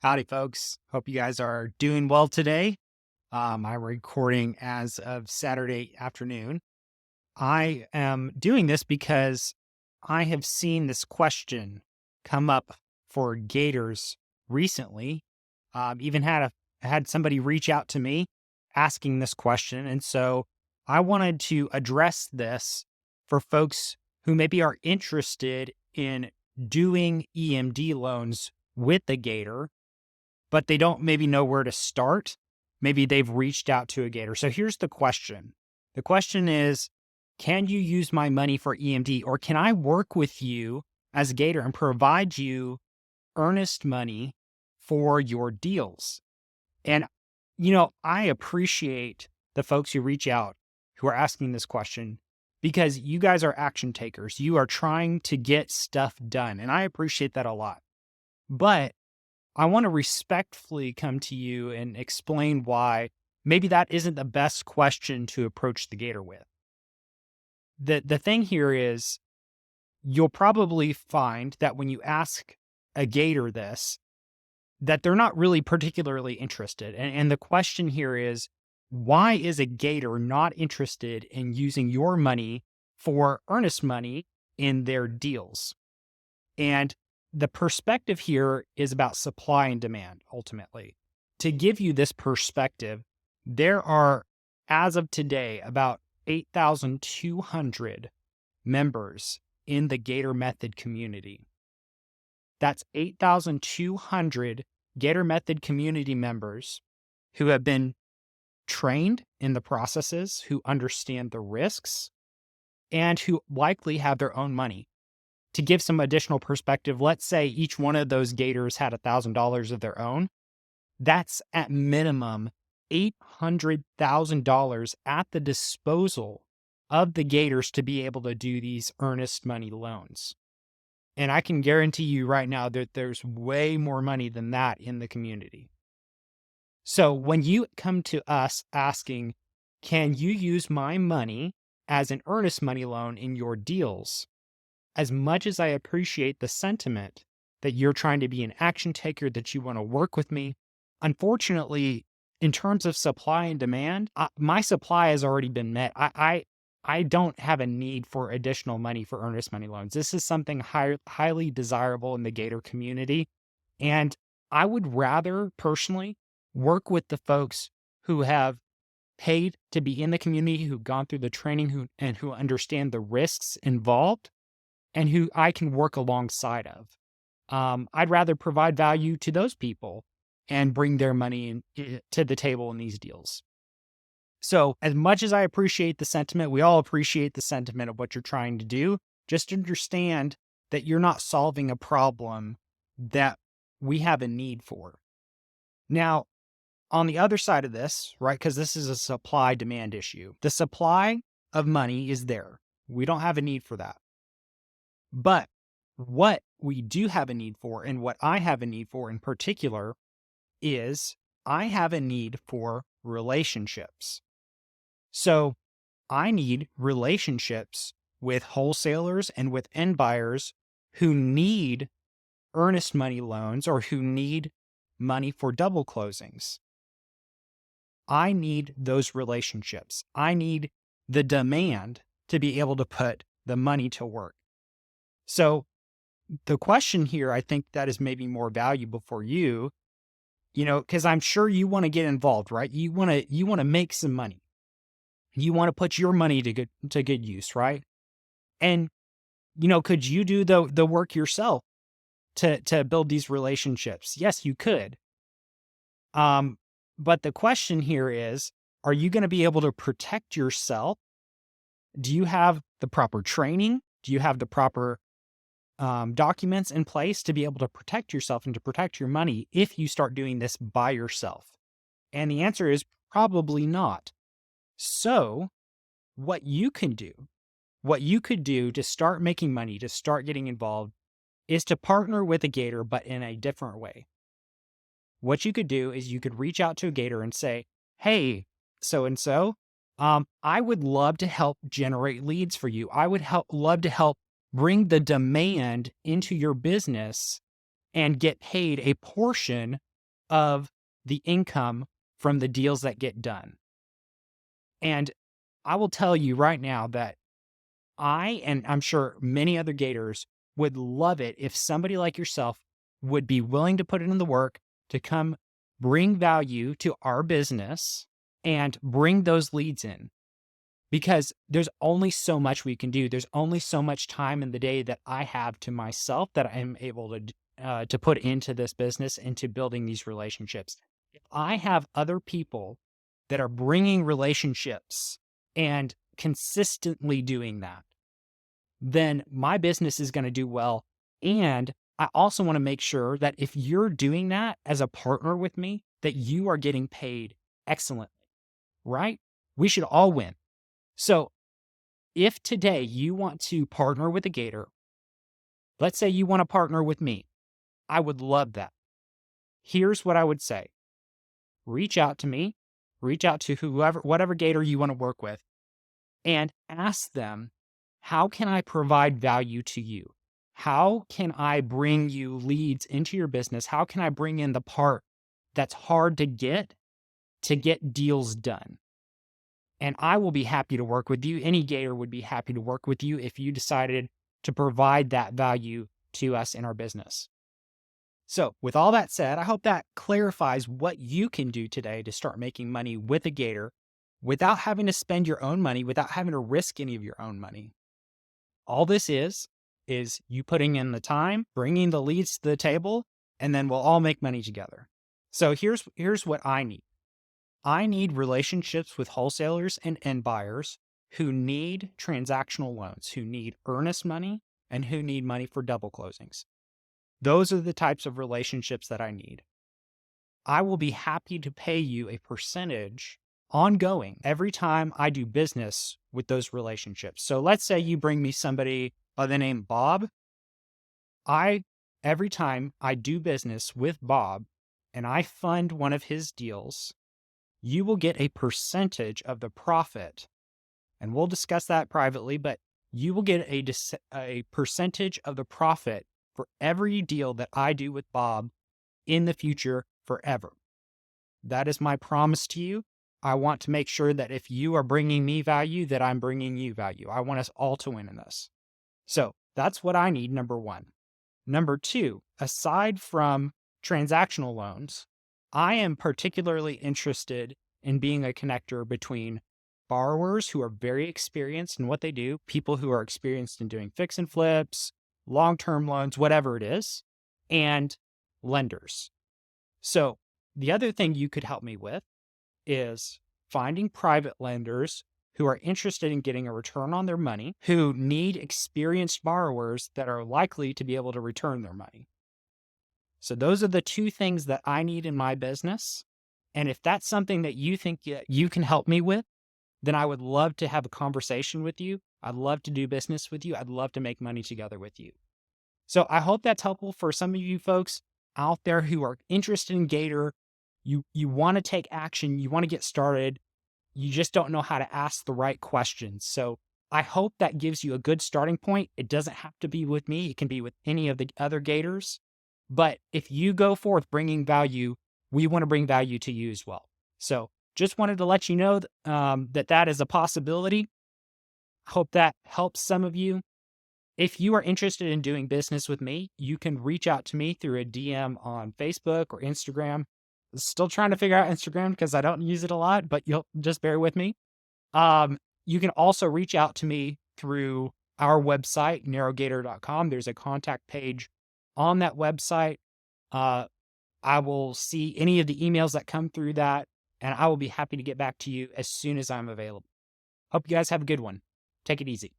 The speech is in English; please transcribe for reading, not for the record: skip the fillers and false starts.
Howdy, folks. Hope you guys are doing well today. I'm recording as of Saturday afternoon. I am doing this because I have seen this question come up for Gators recently. Even had somebody reach out to me asking this question, and so I wanted to address this for folks who maybe are interested in doing EMD loans with the Gator, but they don't maybe know where to start. Maybe they've reached out to a Gator. So here's the question. The question is, can you use my money for EMD, or can I work with you as a Gator and provide you earnest money for your deals? And, I appreciate the folks who reach out who are asking this question because you guys are action takers. You are trying to get stuff done. And I appreciate that a lot. But I want to respectfully come to you and explain why maybe that isn't the best question to approach the Gator with. The thing here is you'll probably find that when you ask a Gator this, that they're not really particularly interested. And the question here is, why is a Gator not interested in using your money for earnest money in their deals? And the perspective here is about supply and demand, ultimately. To give you this perspective, there are, as of today, about 8,200 members in the Gator Method community. That's 8,200 Gator Method community members who have been trained in the processes, who understand the risks, and who likely have their own money. To give some additional perspective, let's say each one of those Gators had $1,000 of their own. That's at minimum $800,000 at the disposal of the Gators to be able to do these earnest money loans. And I can guarantee you right now that there's way more money than that in the community. So when you come to us asking, can you use my money as an earnest money loan in your deals? As much as I appreciate the sentiment that you're trying to be an action taker, that you want to work with me, unfortunately, in terms of supply and demand, my supply has already been met. I don't have a need for additional money for earnest money loans. This is something highly desirable in the Gator community. And I would rather personally work with the folks who have paid to be in the community, who've gone through the training, who understand the risks involved, and who I can work alongside of. I'd rather provide value to those people and bring their money to the table in these deals. So as much as I appreciate the sentiment, we all appreciate the sentiment of what you're trying to do. Just understand that you're not solving a problem that we have a need for. Now, on the other side of this, right, because this is a supply demand issue, the supply of money is there. We don't have a need for that. But what we do have a need for, and what I have a need for in particular, is I have a need for relationships. So I need relationships with wholesalers and with end buyers who need earnest money loans or who need money for double closings. I need those relationships. I need the demand to be able to put the money to work. So the question here, I think that is maybe more valuable for you, because I'm sure you want to get involved, right? You want to make some money. You want to put your money to good use, right? And, could you do the work yourself to build these relationships? Yes, you could. But the question here is, are you going to be able to protect yourself? Do you have the proper training? Do you have the proper documents in place to be able to protect yourself and to protect your money if you start doing this by yourself? And the answer is probably not. So what you could do to start making money, to start getting involved, is to partner with a Gator, but in a different way. What you could do is you could reach out to a Gator and say, hey, so-and-so, I would love to help generate leads for you. I would love to help bring the demand into your business and get paid a portion of the income from the deals that get done. And I will tell you right now that and I'm sure many other Gators would love it if somebody like yourself would be willing to put in the work to come bring value to our business and bring those leads in. Because there's only so much we can do. There's only so much time in the day that I have to myself that I'm able to put into this business, into building these relationships. If I have other people that are bringing relationships and consistently doing that, then my business is going to do well. And I also want to make sure that if you're doing that as a partner with me, that you are getting paid excellently, right? We should all win. So if today you want to partner with a Gator, let's say you want to partner with me, I would love that. Here's what I would say. Reach out to me, reach out to whatever Gator you want to work with, and ask them, how can I provide value to you? How can I bring you leads into your business? How can I bring in the part that's hard to get deals done? And I will be happy to work with you. Any Gator would be happy to work with you if you decided to provide that value to us in our business. So with all that said, I hope that clarifies what you can do today to start making money with a Gator without having to spend your own money, without having to risk any of your own money. All this is you putting in the time, bringing the leads to the table, and then we'll all make money together. So here's what I need. I need relationships with wholesalers and end buyers who need transactional loans, who need earnest money, and who need money for double closings. Those are the types of relationships that I need. I will be happy to pay you a percentage ongoing every time I do business with those relationships. So let's say you bring me somebody by the name Bob. Every time I do business with Bob and I fund one of his deals, you will get a percentage of the profit. And we'll discuss that privately, but you will get a percentage of the profit for every deal that I do with Bob in the future forever. That is my promise to you. I want to make sure that if you are bringing me value, that I'm bringing you value. I want us all to win in this. So that's what I need, number one. Number two, aside from transactional loans, I am particularly interested in being a connector between borrowers who are very experienced in what they do, people who are experienced in doing fix and flips, long-term loans, whatever it is, and lenders. So the other thing you could help me with is finding private lenders who are interested in getting a return on their money, who need experienced borrowers that are likely to be able to return their money. So those are the two things that I need in my business. And if that's something that you think you can help me with, then I would love to have a conversation with you. I'd love to do business with you. I'd love to make money together with you. So I hope that's helpful for some of you folks out there who are interested in Gator. You want to take action. You want to get started. You just don't know how to ask the right questions. So I hope that gives you a good starting point. It doesn't have to be with me. It can be with any of the other Gators. But if you go forth bringing value, we want to bring value to you as well. So just wanted to let you know that is a possibility. Hope that helps some of you. If you are interested in doing business with me, you can reach out to me through a DM on Facebook or Instagram. Still trying to figure out Instagram because I don't use it a lot, but you'll just bear with me. You can also reach out to me through our website, narrowgator.com. There's a contact page on that website. I will see any of the emails that come through that, and I will be happy to get back to you as soon as I'm available. Hope you guys have a good one. Take it easy.